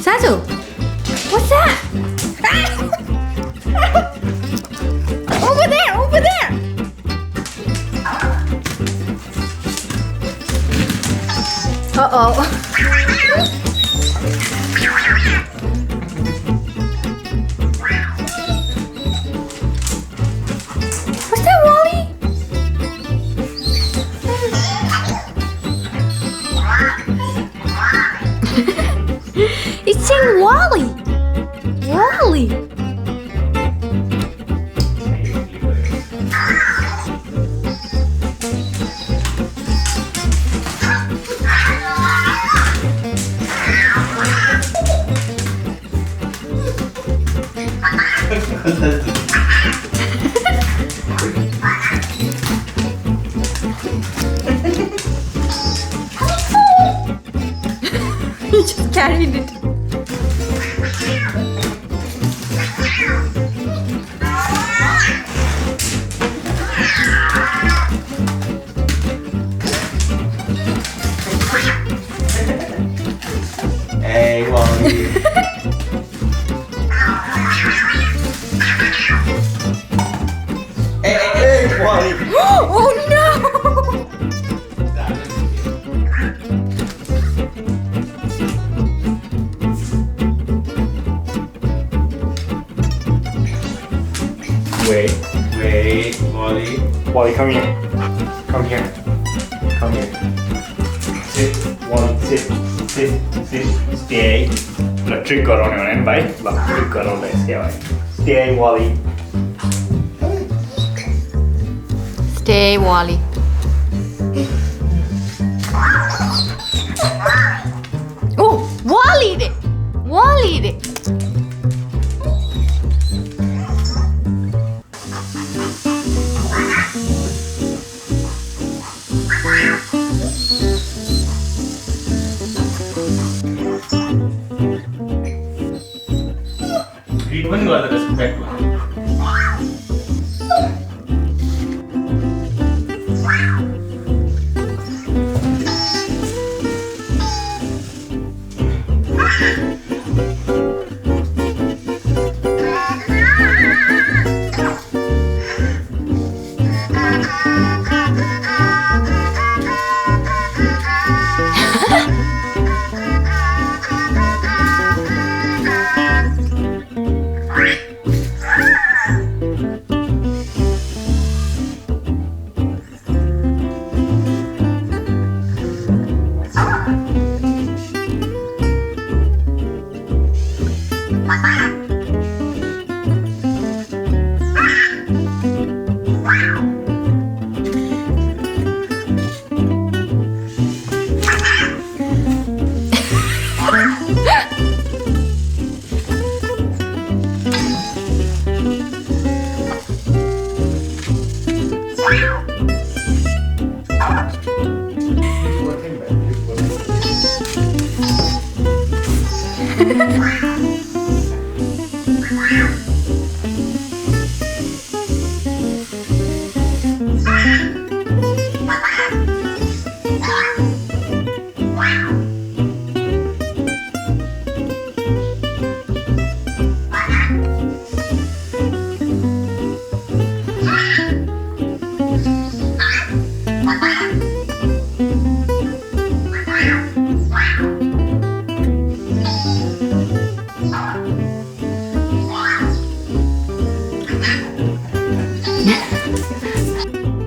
Zazu, what's that? Over there, over there. Uh-oh. What's that, Wally? It's saying Wally. Wally. He just carried it. Hey, Wally. Hey, Wally. Oh no! Wait, Wally. Wally, come here. Come here. Come here. Sit. Wally, sit. Stay. ल trick गराउने भने नि भाइ ल trick गराउँदैछ क्या भाइ Stay, Wally. Stay, Wally. Oh, Wally did. Wally did. Read पनि गर्दो रहेछ ब्याकमा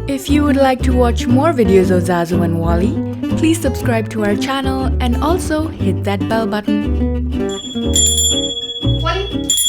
If you would like to watch more videos of Zazu and Wally, please subscribe to our channel and also hit that bell button. Wally.